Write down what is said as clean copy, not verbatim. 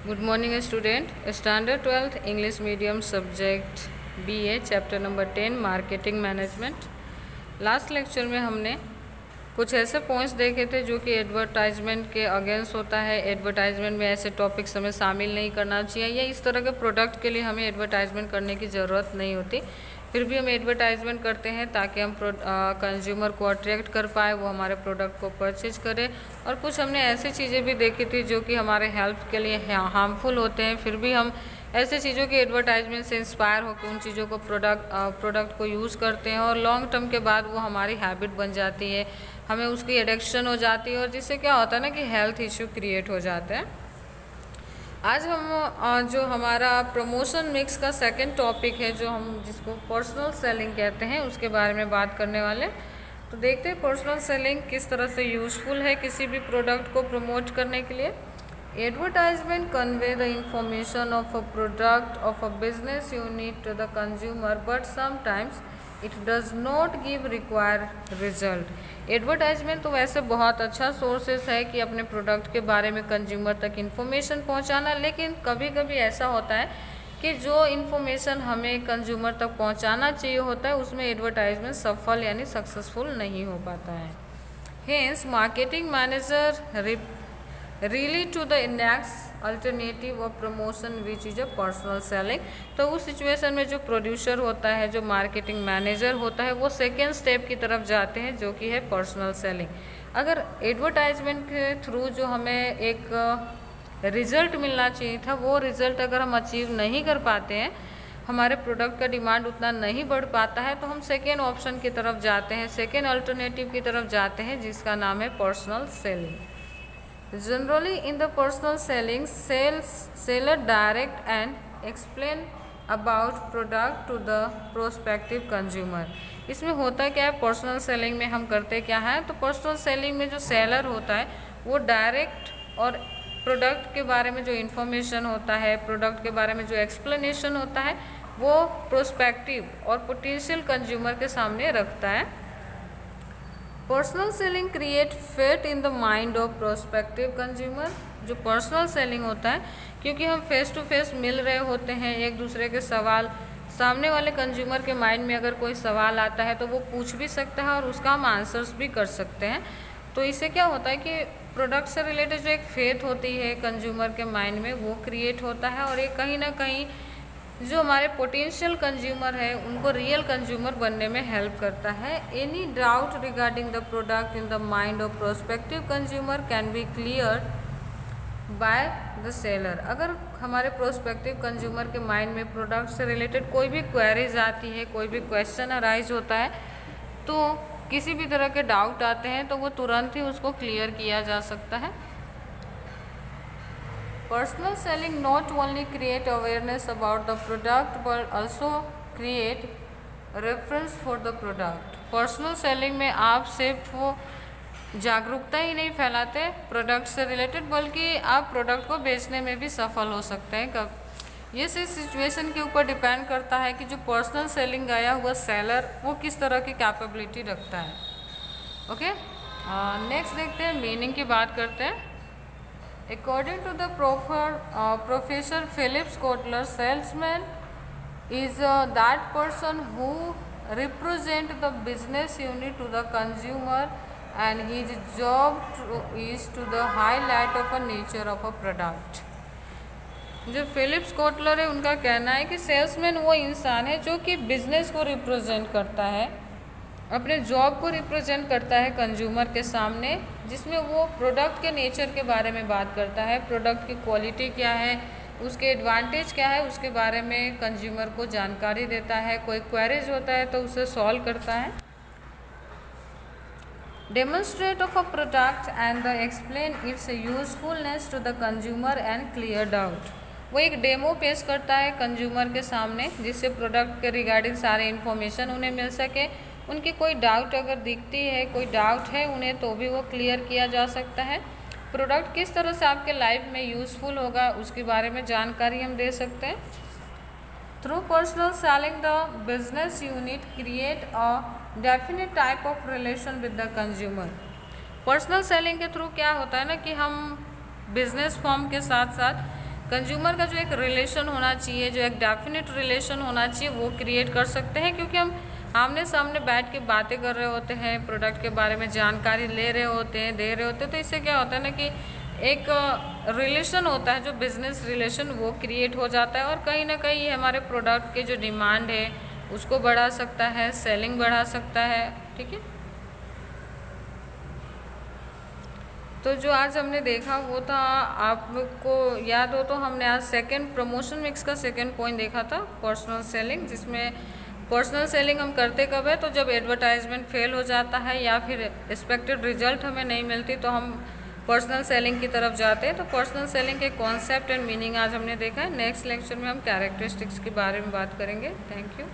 Good morning student. Standard 12th English medium subject BA chapter number 10 marketing management. Last lecture में हमने कुछ ऐसे points देखे थे जो कि एडवर्टाइजमेंट के अगेंस्ट होता है। एडवर्टाइजमेंट में ऐसे टॉपिक्स हमें शामिल नहीं करना चाहिए या इस तरह के प्रोडक्ट के लिए हमें एडवर्टाइजमेंट करने की ज़रूरत नहीं होती। फिर भी हम एडवर्टाइजमेंट करते हैं ताकि हम कंज्यूमर को अट्रैक्ट कर पाए, वो हमारे प्रोडक्ट को परचेज करे। और कुछ हमने ऐसी चीज़ें भी देखी थी जो कि हमारे हेल्थ के लिए हार्मफुल होते हैं, फिर भी हम ऐसे चीज़ों के एडवर्टाइजमेंट से इंस्पायर होकर उन चीज़ों को प्रोडक्ट को यूज़ करते हैं और लॉन्ग टर्म के बाद वो हमारी हैबिट बन जाती है, हमें उसकी एडिक्शन हो जाती है और जिससे क्या होता है ना कि हेल्थ इश्यू क्रिएट हो जाते हैं। आज हम जो हमारा प्रमोशन मिक्स का सेकंड टॉपिक है, जो हम जिसको पर्सनल सेलिंग कहते हैं, उसके बारे में बात करने वाले। तो देखते हैं पर्सनल सेलिंग किस तरह से यूज़फुल है किसी भी प्रोडक्ट को प्रमोट करने के लिए। Advertisement convey the information of a product of a business unit to the consumer but sometimes it does not give required result. Advertisement तो वैसे बहुत अच्छा सोर्सेस है कि अपने प्रोडक्ट के बारे में कंज्यूमर तक इन्फॉर्मेशन पहुंचाना, लेकिन कभी कभी ऐसा होता है कि जो इन्फॉर्मेशन हमें कंज्यूमर तक पहुंचाना चाहिए होता है उसमें एडवर्टाइजमेंट सफल यानी सक्सेसफुल नहीं हो पाता है। Hence marketing manager really to the next alternative of promotion which is a personal selling। तो उस सिचुएशन में जो प्रोड्यूसर होता है, जो मार्केटिंग मैनेजर होता है, वो सेकेंड स्टेप की तरफ जाते हैं जो कि है पर्सनल सेलिंग। अगर एडवर्टाइजमेंट के थ्रू जो हमें एक रिजल्ट मिलना चाहिए था, वो रिजल्ट अगर हम अचीव नहीं कर पाते हैं, हमारे प्रोडक्ट का डिमांड उतना नहीं बढ़ पाता है, तो हम सेकेंड ऑप्शन की तरफ जाते हैं, सेकेंड अल्टरनेटिव की तरफ जाते हैं जिसका नाम है personal selling. Generally in the personal selling, seller direct and explain about product to the prospective consumer। इसमें होता क्या है, पर्सनल सेलिंग में हम करते क्या है, तो पर्सनल सेलिंग में जो सेलर होता है वो डायरेक्ट और प्रोडक्ट के बारे में जो इन्फॉर्मेशन होता है, प्रोडक्ट के बारे में जो एक्सप्लेनेशन होता है, वो प्रोस्पेक्टिव और पोटेंशियल कंज्यूमर के सामने रखता है। Personal selling create faith in the mind of prospective consumer. जो पर्सनल सेलिंग होता है, क्योंकि हम फेस टू फेस मिल रहे होते हैं, एक दूसरे के सवाल, सामने वाले कंज्यूमर के माइंड में अगर कोई सवाल आता है तो वो पूछ भी सकता है और उसका हम आंसर्स भी कर सकते हैं। तो इससे क्या होता है कि प्रोडक्ट से रिलेटेड जो एक फेथ होती है कंज्यूमर के माइंड में, वो क्रिएट होता है और ये कहीं ना कहीं जो हमारे पोटेंशियल कंज्यूमर है उनको रियल कंज्यूमर बनने में हेल्प करता है। Any doubt regarding the product in the mind of prospective consumer can be clear by the seller. अगर हमारे प्रोस्पेक्टिव कंज्यूमर के माइंड में प्रोडक्ट से रिलेटेड कोई भी क्वेरीज आती है, कोई भी क्वेश्चन अराइज होता है, तो किसी भी तरह के डाउट आते हैं तो वो तुरंत ही उसको क्लियर किया जा सकता है। Personal selling not only create awareness about the product but also create reference for the product। Personal selling में आप सिर्फ वो जागरूकता ही नहीं फैलाते प्रोडक्ट से रिलेटेड, बल्कि आप प्रोडक्ट को बेचने में भी सफल हो सकते हैं। कब ये सिचुएशन के ऊपर डिपेंड करता है कि जो पर्सनल सेलिंग गया हुआ सेलर वो किस तरह की कैपेबिलिटी रखता है। ओके, नेक्स्ट देखते हैं, मीनिंग की बात करते हैं। According to the Professor Philip Kotler, salesman is that person who represent the business unit to the consumer and his job is to the highlight of a nature of a product। जो Philips Kotler है उनका कहना है कि salesman वो इंसान है जो कि बिजनेस को रिप्रेजेंट करता है, अपने जॉब को रिप्रेजेंट करता है कंज्यूमर के सामने, जिसमें वो प्रोडक्ट के नेचर के बारे में बात करता है, प्रोडक्ट की क्वालिटी क्या है, उसके एडवांटेज क्या है, उसके बारे में कंज्यूमर को जानकारी देता है। कोई क्वेरीज होता है तो उसे सॉल्व करता है। Demonstrate of a product and the explain its usefulness to the consumer and clear doubt. वो एक डेमो पेश करता है कंज्यूमर के सामने जिससे प्रोडक्ट के रिगार्डिंग सारे इन्फॉर्मेशन उन्हें मिल सके, उनकी कोई डाउट अगर दिखती है, कोई डाउट है उन्हें, तो भी वो क्लियर किया जा सकता है। प्रोडक्ट किस तरह से आपके लाइफ में यूज़फुल होगा उसके बारे में जानकारी हम दे सकते हैं। Through personal selling the business unit create a definite type of relation with the consumer. Personal selling के थ्रू क्या होता है ना कि हम बिजनेस फॉर्म के साथ साथ कंज्यूमर का जो एक रिलेशन होना चाहिए, जो एक डेफिनेट रिलेशन होना चाहिए, वो क्रिएट कर सकते हैं, क्योंकि हम आमने सामने बैठ के बातें कर रहे होते हैं, प्रोडक्ट के बारे में जानकारी ले रहे होते हैं, दे रहे होते हैं। तो इससे क्या होता है ना कि एक रिलेशन होता है, जो बिजनेस रिलेशन, वो क्रिएट हो जाता है और कहीं ना कहीं ये हमारे प्रोडक्ट के जो डिमांड है उसको बढ़ा सकता है, सेलिंग बढ़ा सकता है। ठीक है, तो जो आज हमने देखा वो था, आपको याद हो तो हमने आज सेकंड प्रमोशन मिक्स का सेकंड पॉइंट देखा था, पर्सनल सेलिंग, जिसमें पर्सनल सेलिंग हम करते कब है, तो जब एडवर्टाइजमेंट फेल हो जाता है या फिर एक्सपेक्टेड रिजल्ट हमें नहीं मिलती तो हम पर्सनल सेलिंग की तरफ जाते हैं। तो पर्सनल सेलिंग के कॉन्सेप्ट एंड मीनिंग आज हमने देखा है। नेक्स्ट लेक्चर में हम कैरेक्टरिस्टिक्स के बारे में बात करेंगे। Thank you.